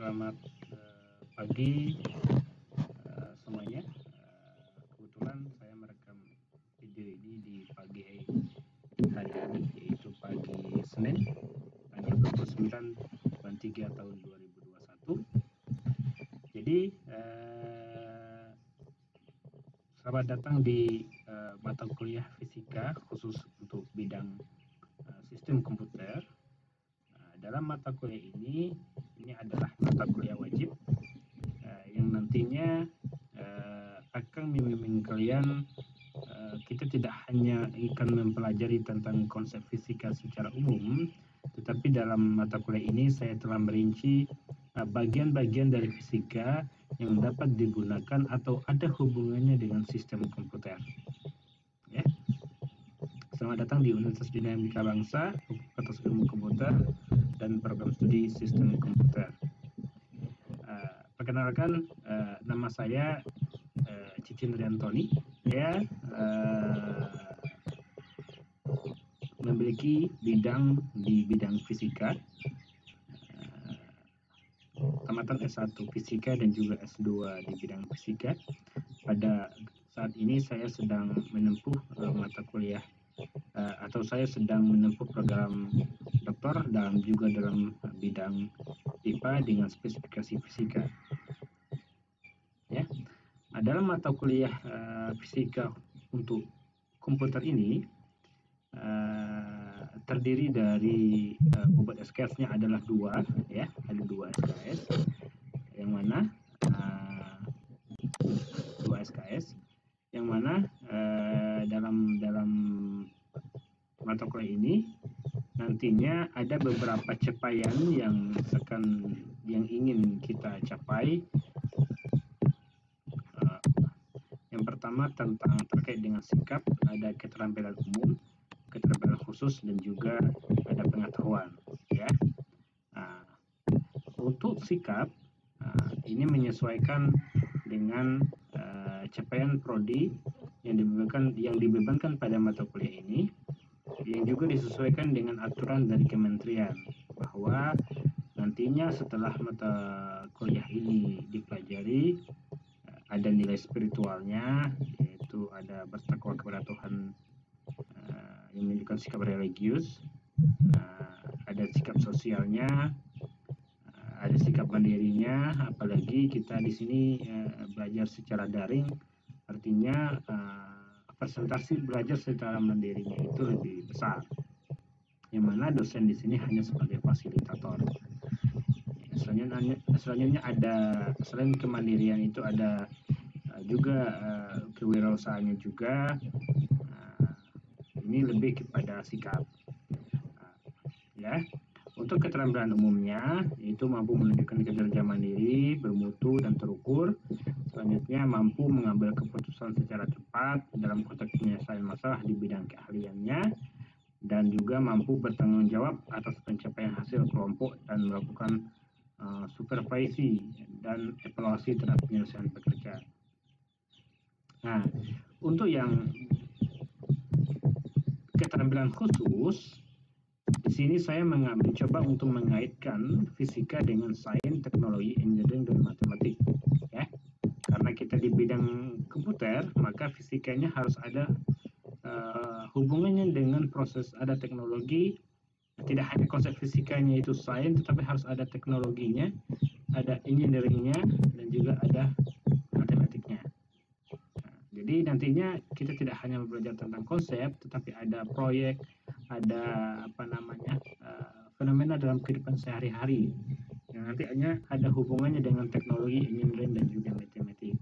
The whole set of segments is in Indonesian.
Selamat pagi semuanya. Kebetulan saya merekam video ini di pagi hari ini, yaitu pagi Senin, tanggal 29 bulan 3 tahun 2021. Jadi, selamat datang di mata kuliah fisika khusus untuk bidang sistem komputer. Dalam mata kuliah ini adalah mata kuliah wajib yang nantinya akan membimbing kalian. Kita tidak hanya akan mempelajari tentang konsep fisika secara umum, tetapi dalam mata kuliah ini saya telah merinci bagian-bagian dari fisika yang dapat digunakan atau ada hubungannya dengan sistem komputer. Ya. Selamat datang di Universitas Dinamika Bangsa, Fakultas Ilmu Komputer dan Program Studi Sistem Komputer. Perkenalkan, nama saya Cicin Riantoni. Saya memiliki bidang di bidang fisika, tamatan S1 Fisika dan juga S2 di bidang fisika. Pada saat ini saya sedang menempuh mata kuliah atau saya sedang menempuh program doktor dan juga dalam bidang IPA dengan spesifikasi fisika. Ya, dalam mata kuliah fisika untuk komputer ini terdiri dari bobot SKS-nya adalah dua, ya, ada dua SKS, yang mana dua SKS, yang mana dalam mata kuliah ini nantinya ada beberapa capaian yang ingin kita capai. Yang pertama terkait dengan sikap, ada keterampilan umum, keterampilan khusus, dan juga ada pengetahuan. Ya, untuk sikap ini menyesuaikan dengan capaian prodi yang dibebankan pada mata kuliah ini, yang juga disesuaikan dengan aturan dari kementerian bahwa nantinya setelah mata kuliah ini dipelajari ada nilai spiritualnya, yaitu ada bertakwa kepada Tuhan, yang menunjukkan sikap religius, ada sikap sosialnya, ada sikap mandirinya, apalagi kita di sini belajar secara daring, artinya presentasi belajar secara mandirinya itu lebih besar, yang mana dosen di sini hanya sebagai fasilitator. Selanjutnya ada, selain kemandirian itu ada juga kewirausahaannya juga. Ini lebih kepada sikap. Ya, untuk keterampilan umumnya yaitu mampu menunjukkan kinerja mandiri, bermutu dan terukur. Selanjutnya mampu mengambil keputusan secara cepat dalam konteks penyelesaian masalah di bidang keahliannya, dan juga mampu bertanggung jawab atas pencapaian hasil kelompok dan melakukan supervisi dan evaluasi terhadap penyelesaian pekerjaan. Nah, untuk yang keterampilan khusus, di sini saya mencoba untuk mengaitkan fisika dengan sains, teknologi, engineering, dan matematik. Ya, karena kita di bidang komputer, maka fisikanya harus ada hubungannya dengan proses, ada teknologi. Tidak hanya konsep fisikanya itu sains, tetapi harus ada teknologinya, ada engineeringnya, dan juga ada matematiknya. Jadi nantinya kita tidak hanya belajar tentang konsep, tetapi ada proyek, ada fenomena dalam kehidupan sehari-hari yang nantinya ada hubungannya dengan teknologi, engineering, dan juga matematik.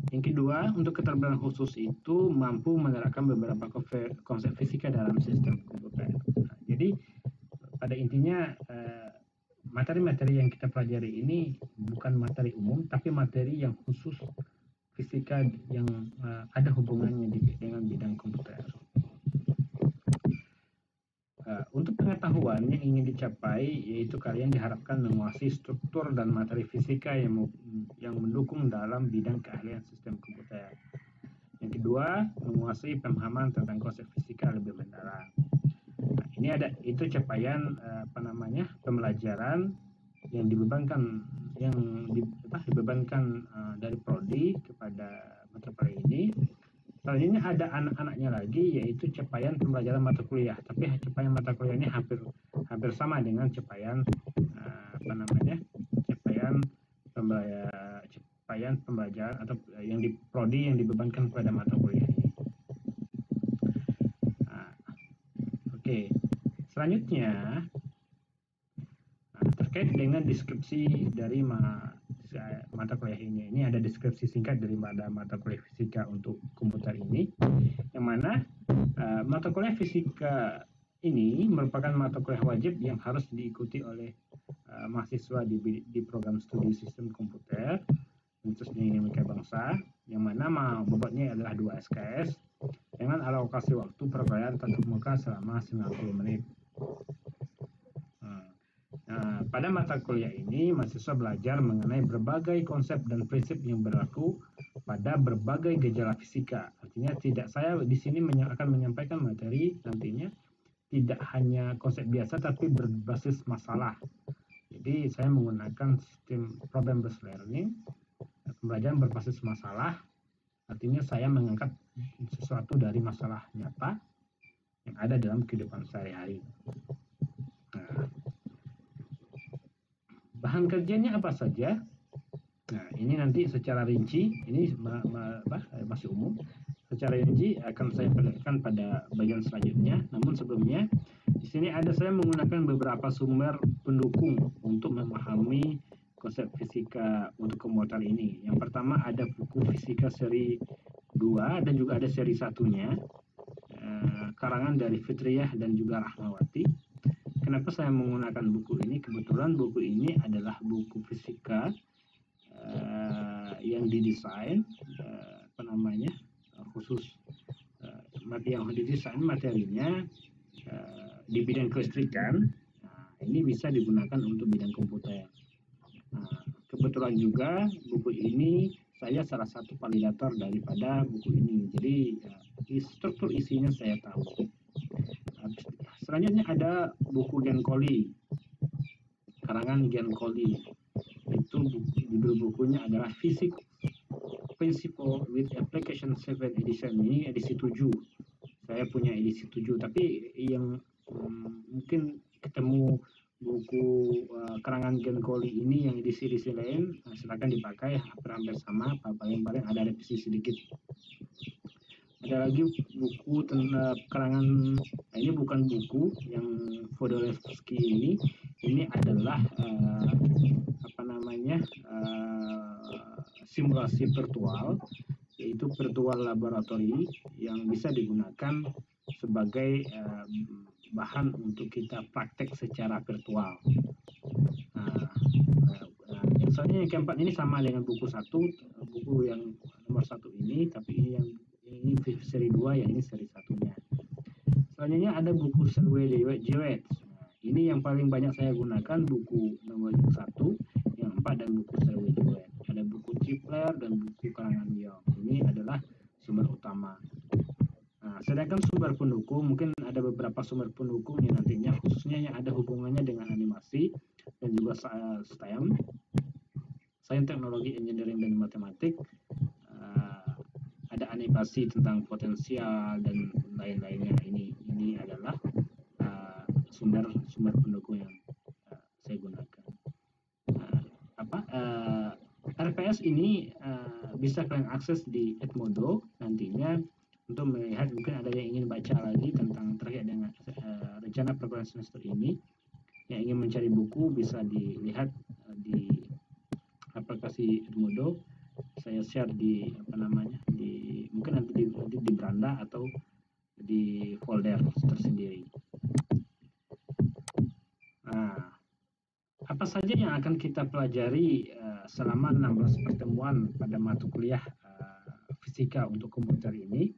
Yang kedua, untuk keterampilan khusus itu mampu menerapkan beberapa konsep fisika dalam sistem komputer. Jadi pada intinya materi-materi yang kita pelajari ini bukan materi umum, tapi materi yang khusus fisika yang ada hubungannya dengan bidang komputer. Untuk pengetahuan yang ingin dicapai, yaitu kalian diharapkan menguasai struktur dan materi fisika yang mendukung dalam bidang keahlian sistem komputer. Yang kedua, menguasai pemahaman tentang konsep fisika lebih mendalam. ini itu capaian pembelajaran yang dibebankan dari prodi kepada mata kuliah ini. Selanjutnya ada anak-anaknya lagi, yaitu capaian pembelajaran mata kuliah. Tapi capaian mata kuliah ini hampir sama dengan capaian capaian pembelajaran atau yang di prodi yang dibebankan kepada mata kuliah ini. Oke. Selanjutnya terkait dengan deskripsi dari mata kuliah ini. Ini ada deskripsi singkat dari mata kuliah fisika untuk komputer ini, yang mana mata kuliah fisika ini merupakan mata kuliah wajib yang harus diikuti oleh mahasiswa di program studi sistem komputer Universitas Indonesia Bangsa, yang mana bobotnya adalah 2 SKS dengan alokasi waktu perkuliahan tatap muka selama 90 menit. Pada mata kuliah ini, mahasiswa belajar mengenai berbagai konsep dan prinsip yang berlaku pada berbagai gejala fisika. Artinya saya di sini akan menyampaikan materi nantinya tidak hanya konsep biasa tapi berbasis masalah. Jadi saya menggunakan sistem problem-based learning, pembelajaran berbasis masalah. Artinya saya mengangkat sesuatu dari masalah nyata yang ada dalam kehidupan sehari-hari. Bahan kerjanya apa saja? Nah, ini nanti secara rinci, ini masih umum. Secara rinci akan saya perlihatkan pada bagian selanjutnya. Namun sebelumnya, di sini saya menggunakan beberapa sumber pendukung untuk memahami konsep fisika untuk komputer ini. Yang pertama ada buku fisika seri 2 dan juga ada seri 1-nya, karangan dari Fitriyah dan juga Rahmawati. Kenapa saya menggunakan buku ini? Kebetulan buku ini adalah buku fisika yang didesain khusus yang didesain materinya di bidang kelistrikan. Ini bisa digunakan untuk bidang komputer. Kebetulan juga buku ini saya salah satu validator daripada buku ini. Jadi struktur isinya saya tahu. Selanjutnya ada buku Giancoli, karangan Giancoli. Itu judul bukunya adalah Physics Principle with Application 7 Edition. Ini edisi 7. Saya punya edisi 7, tapi yang mungkin ketemu buku karangan Giancoli ini yang edisi lain, silakan dipakai, hampir sama, paling-paling ada revisi sedikit. Ada lagi buku karangan, ini bukan buku yang Fodorowsky ini adalah simulasi virtual, yaitu virtual laboratory yang bisa digunakan sebagai bahan untuk kita praktek secara virtual. Soalnya yang keempat ini sama dengan buku yang nomor 1 ini, tapi ini seri 2, yang ini seri 1-nya. Selanjutnya ada buku Survey Jewett. Ini yang paling banyak saya gunakan, buku nomor 1, yang 4, dan buku Survey Jewett. Ada buku Tripler dan buku karangan Young. Ini adalah sumber utama. Sedangkan sumber pendukung, mungkin ada beberapa sumber pendukung yang nantinya khususnya yang ada hubungannya dengan animasi dan juga STEM, sains, teknologi, engineering, dan matematik. Ada animasi tentang potensial dan lain-lainnya. Ini adalah sumber pendukung yang saya gunakan. RPS ini bisa kalian akses di Edmodo nantinya untuk melihat, mungkin ada yang ingin baca lagi tentang terkait dengan rencana perkuliahan semester ini. Yang ingin mencari buku bisa dilihat di aplikasi Edmodo. Saya share mungkin nanti di beranda atau di folder tersendiri. Apa saja yang akan kita pelajari selama 16 pertemuan pada mata kuliah fisika untuk komputer ini?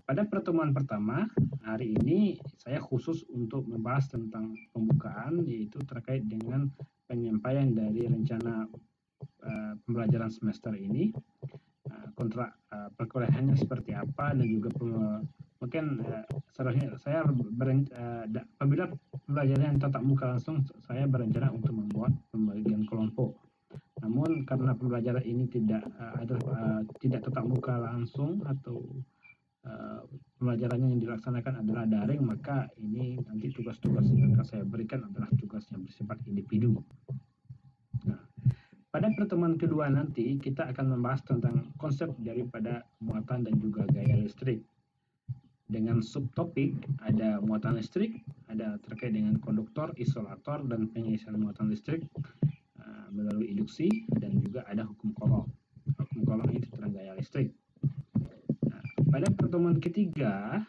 Pada pertemuan pertama hari ini saya khusus untuk membahas tentang pembukaan, yaitu terkait dengan penyampaian dari rencana pembelajaran semester ini, kontrak perkuliahannya seperti apa, dan juga mungkin seharusnya saya apabila pembelajaran tatap muka langsung, saya berencana untuk membuat pembagian kelompok. Namun karena pembelajaran ini tidak tatap muka langsung atau pembelajarannya yang dilaksanakan adalah daring, maka ini nanti tugas-tugas yang akan saya berikan adalah tugas yang bersifat individu. Nah, pada pertemuan kedua nanti kita akan membahas tentang konsep daripada muatan dan juga gaya listrik. Dengan subtopik ada muatan listrik, ada terkait dengan konduktor, isolator, dan pengisian muatan listrik melalui induksi, dan juga ada hukum Coulomb. Hukum Coulomb itu tentang gaya listrik. Nah, pada pertemuan ketiga,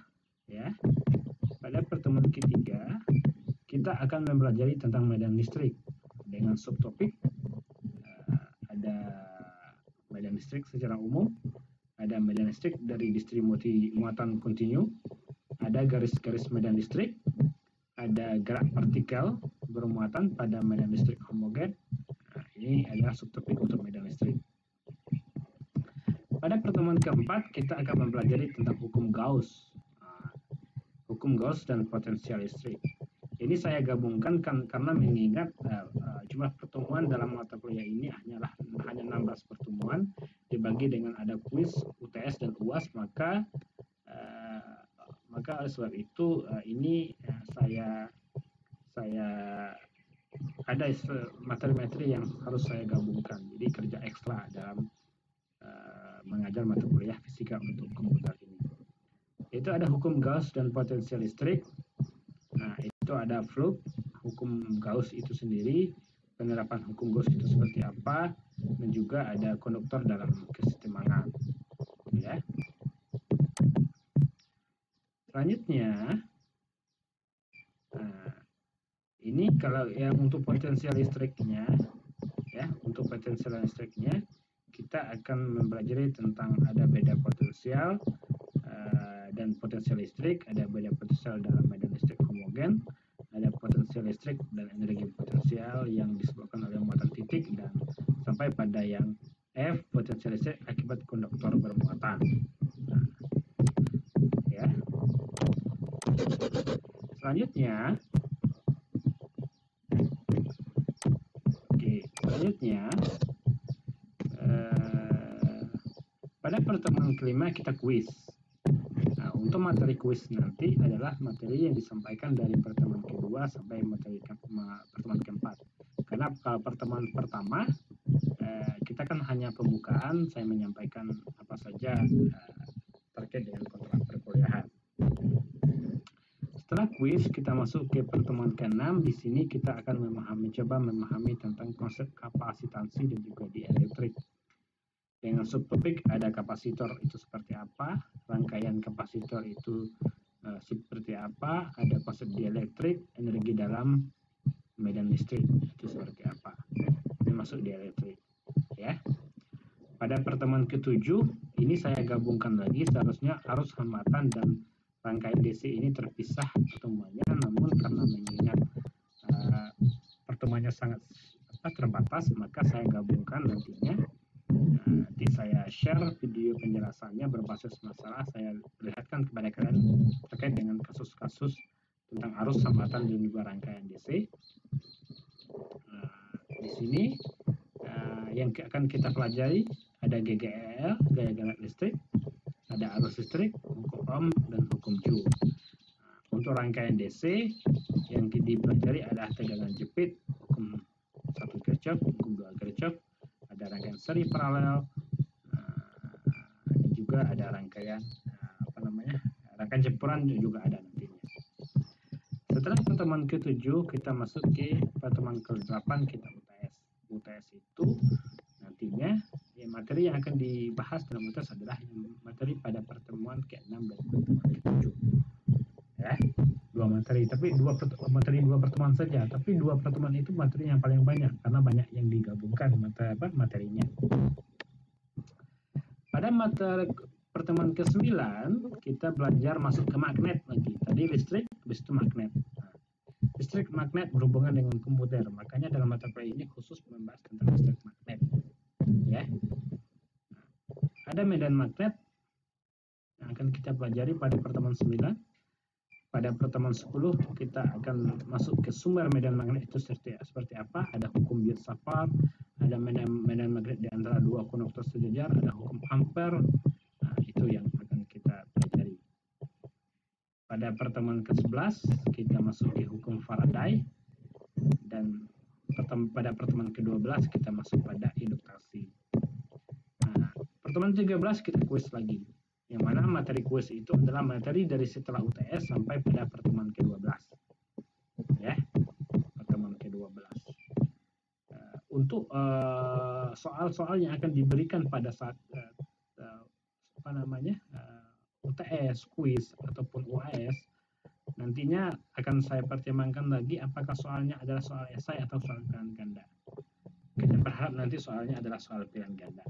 kita akan mempelajari tentang medan listrik dengan subtopik. Ada medan listrik secara umum, ada medan listrik dari distribusi muatan kontinu, ada garis-garis medan listrik, ada gerak partikel bermuatan pada medan listrik homogen. Nah, ini adalah subtopik untuk medan listrik. Pada pertemuan keempat, kita akan mempelajari tentang hukum Gauss, dan potensial listrik. Ini saya gabungkan karena mengingat jumlah pertemuan dalam mata kuliah ini hanya 16 pertemuan, dibagi dengan ada kuis, UTS, dan UAS, maka oleh sebab itu ini saya ada materi-materi yang harus saya gabungkan, jadi kerja ekstra dalam mengajar mata kuliah fisika untuk komputer ini. Itu ada hukum Gauss dan potensial listrik. Nah, itu ada flux, hukum Gauss itu sendiri, penerapan hukum Gauss itu seperti apa, dan juga ada konduktor dalam kesetimbangan. Ya. Selanjutnya, ini kalau yang untuk potensial listriknya, kita akan mempelajari tentang ada beda potensial dan potensial listrik, ada beda potensial dalam medan listrik homogen, ada potensial listrik dan energi potensial yang disebabkan oleh muatan titik, dan sampai pada yang F, potensial listrik akibat konduktor bermuatan. Nah, ya. Selanjutnya, pada pertemuan kelima kita kuis. Nah, untuk materi kuis nanti adalah materi yang disampaikan dari pertemuan kedua sampai pertemuan keempat. Karena kalau pertemuan pertama kita kan hanya pembukaan, saya menyampaikan apa saja terkait dengan kontrak perkuliahan. Setelah kuis kita masuk ke pertemuan ke-6. Di sini kita akan mencoba memahami tentang konsep kapasitansi dan juga dielektrik. Dengan subtopik ada kapasitor itu seperti apa, rangkaian kapasitor itu seperti apa, ada konsep dielektrik, energi dalam medan listrik itu seperti apa. Ini masuk dielektrik, ya. Pada pertemuan ke-7 ini saya gabungkan lagi, seharusnya arus hambatan dan rangkaian DC ini terpisah pertemuannya, namun karena mengingat pertemuannya sangat terbatas, maka saya gabungkan nantinya. Nanti saya share video penjelasannya berbasis masalah, saya perlihatkan kepada kalian terkait dengan kasus-kasus tentang arus hambatan dan juga rangkaian DC. Di sini yang akan kita pelajari ada GGL, gaya gerak listrik, ada arus listrik, hukum Ohm, dan hukum Joule. Untuk rangkaian DC yang dipelajari adalah tegangan jepit, hukum 1 Kirchhoff, hukum 2 Kirchhoff, ada rangkaian seri paralel, dan juga ada rangkaian rangkaian campuran juga ada nantinya. Setelah pertemuan ke-7 kita masuk ke pertemuan ke-8, kita UTS. UTS itu nantinya materi yang akan dibahas dalam UTS adalah materi pada pertemuan ke-6 dan pertemuan ke-7. Ya, dua materi, tapi dua pertemuan saja, tapi dua pertemuan itu materi yang paling banyak karena banyak yang digabungkan materinya. Pada materi pertemuan ke-9 kita belajar masuk ke magnet lagi. Tadi listrik, habis itu magnet. Listrik magnet berhubungan dengan komputer, makanya dalam mata kuliah ini khusus membahas tentang listrik magnet. Ya. Ada medan magnet yang akan kita pelajari pada pertemuan 9. Pada pertemuan 10 kita akan masuk ke sumber medan magnet itu seperti apa. Ada hukum Biot-Savart, ada medan magnet di antara dua konduktor sejajar, ada hukum Ampere. Nah, itu yang akan kita pelajari. Pada pertemuan ke-11 kita masuk ke hukum Faraday, dan pada pertemuan ke-12 kita masuk pada induktasi. Nah, pertemuan 13 kita kuis lagi, yang mana materi kuis itu adalah materi dari setelah UTS sampai pada pertemuan ke-12. Ya, pertemuan ke-12. Untuk soal-soal yang akan diberikan pada saat UTS, kuis ataupun UAS, nantinya akan saya pertimbangkan lagi apakah soalnya adalah soal esai atau soal pilihan ganda. Kita berharap nanti soalnya adalah soal pilihan ganda.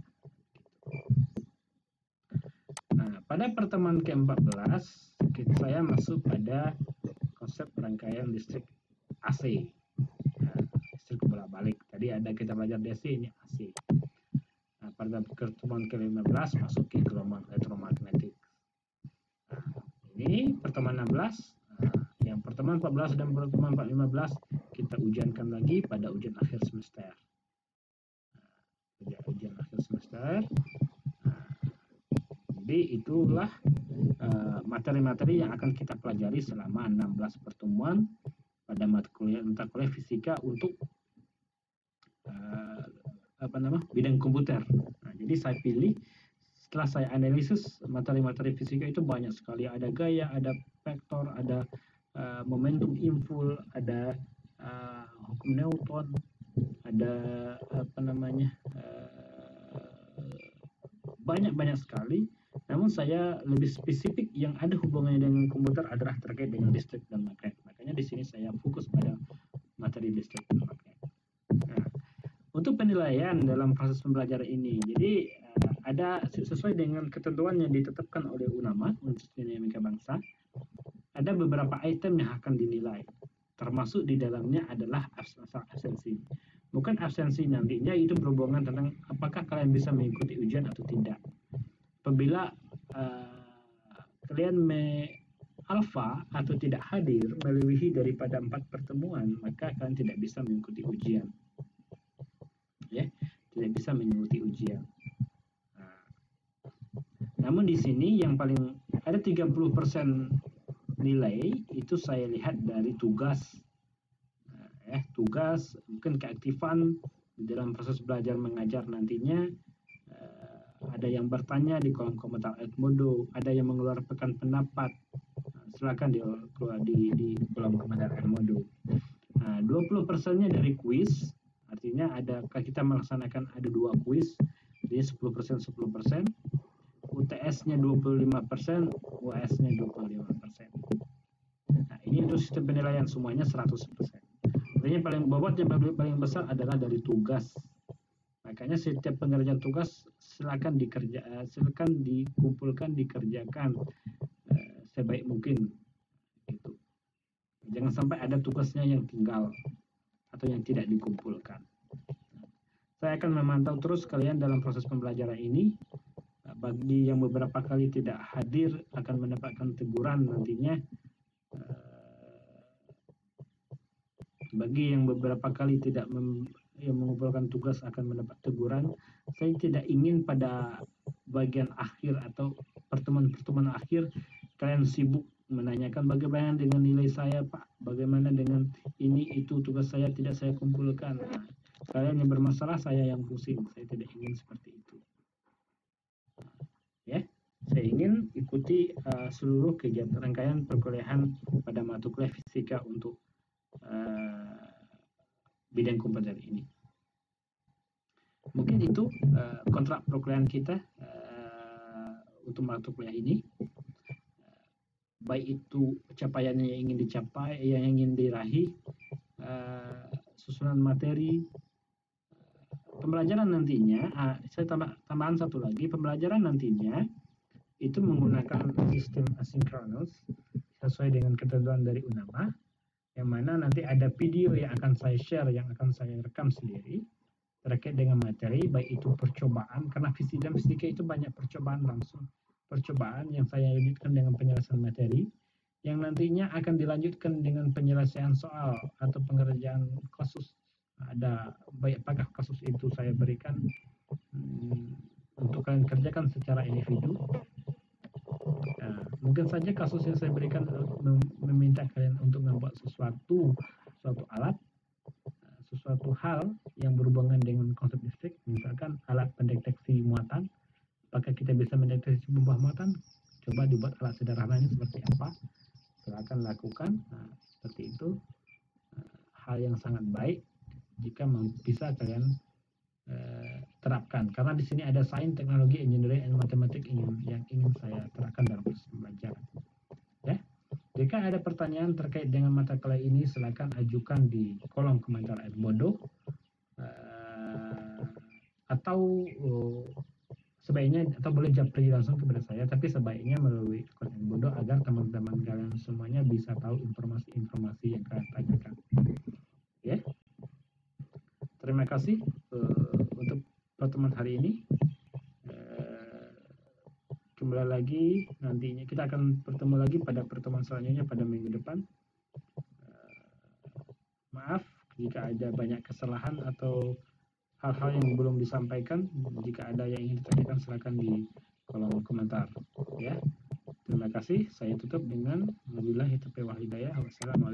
Nah, pada pertemuan ke-14 saya masuk pada konsep rangkaian listrik AC, listrik bolak-balik. Tadi ada kita belajar DC, ini AC. Nah, pada pertemuan ke-15 masuk ke gelombang elektromagnetik. Nah, ini pertemuan 16. Yang pertemuan 14 dan pertemuan 15 kita ujiankan lagi pada ujian akhir semester. Ujian akhir semester. Jadi itulah materi-materi yang akan kita pelajari selama 16 pertemuan pada mata kuliah fisika untuk bidang komputer. Nah, jadi saya pilih, setelah saya analisis materi-materi fisika itu banyak sekali, ada gaya, ada vektor, ada momentum inful, ada hukum Newton, ada banyak sekali. Namun saya lebih spesifik yang ada hubungannya dengan komputer adalah terkait dengan listrik dan magnet. Makanya di sini saya fokus pada materi listrik dan magnet. Nah, untuk penilaian dalam proses pembelajaran ini, jadi ada sesuai dengan ketentuan yang ditetapkan oleh UNAMA, Universitas Dinamika Bangsa, ada beberapa item yang akan dinilai. Termasuk di dalamnya adalah absensi. Bukan absensi nantinya itu berhubungan tentang apakah kalian bisa mengikuti ujian atau tidak. Apabila kalian alfa atau tidak hadir melebihi daripada 4 pertemuan, maka kalian tidak bisa mengikuti ujian. Ya, tidak bisa mengikuti ujian. Namun di sini yang paling ada 30% nilai itu saya lihat dari tugas. Tugas, mungkin keaktifan di dalam proses belajar mengajar nantinya. Ada yang bertanya di kolom komentar Edmodo, ada yang mengeluarkan pendapat, silakan di kolom komentar Edmodo. 20%-nya dari kuis, artinya kita melaksanakan ada 2 kuis, jadi 10%. UTS-nya 25%, UAS-nya 25%. Nah, ini untuk sistem penilaian semuanya 100%. Artinya bobot yang paling besar adalah dari tugas. Makanya setiap pengerjaan tugas silakan dikumpulkan, dikerjakan sebaik mungkin. Gitu. Jangan sampai ada tugasnya yang tinggal atau yang tidak dikumpulkan. Saya akan memantau terus kalian dalam proses pembelajaran ini. Bagi yang beberapa kali tidak hadir akan mendapatkan teguran nantinya. Bagi yang beberapa kali tidak mengumpulkan tugas akan mendapat teguran. Saya tidak ingin pada bagian akhir atau pertemuan akhir kalian sibuk menanyakan bagaimana dengan nilai saya, Pak, bagaimana dengan ini itu tugas saya tidak saya kumpulkan. Nah, kalian yang bermasalah, saya yang pusing. Saya tidak ingin seperti itu. Ya, saya ingin ikuti seluruh kegiatan rangkaian perkuliahan pada mata kuliah fisika untuk bidang komputer ini. Mungkin itu kontrak perkuliahan kita untuk mata kuliah ini. Baik itu capaian yang ingin dicapai, yang ingin diraih, susunan materi, pembelajaran nantinya. Saya tambahan satu lagi, pembelajaran nantinya itu menggunakan sistem asinkronus sesuai dengan ketentuan dari UNAMA, yang mana nanti ada video yang akan saya share, yang akan saya rekam sendiri terkait dengan materi, baik itu percobaan, karena fisika itu banyak percobaan langsung. percobaan yang saya lanjutkan dengan penjelasan materi, yang nantinya akan dilanjutkan dengan penyelesaian soal atau pengerjaan kasus. Ada apakah kasus itu saya berikan untuk kalian kerjakan secara individu. Nah, mungkin saja kasus yang saya berikan meminta kalian untuk membuat suatu alat, sesuatu hal yang berhubungan dengan konsep listrik, misalkan alat pendeteksi muatan. Apakah kita bisa mendeteksi sebuah muatan? Coba dibuat alat sederhananya seperti apa? Silakan lakukan. Nah, seperti itu hal yang sangat baik jika bisa kalian terapkan, karena di sini ada sains, teknologi, engineering, dan matematik yang ingin saya terapkan dalam proses pembelajaran. Ya, jika ada pertanyaan terkait dengan mata kuliah ini, silakan ajukan di kolom komentar @bodo, atau sebaiknya atau boleh japri langsung kepada saya, tapi sebaiknya melalui akun @bodo agar teman-teman kalian semuanya bisa tahu informasi-informasi yang kalian tanyakan. Ya, terima kasih untuk pertemuan hari ini. Kembali lagi nantinya kita akan bertemu lagi pada pertemuan selanjutnya pada minggu depan. Maaf jika ada banyak kesalahan atau hal-hal yang belum disampaikan. Jika ada yang ingin ditanyakan silakan di kolom komentar. Ya, terima kasih. Saya tutup dengan wabillahi taufiq wal hidayah. Wassalamualaikum.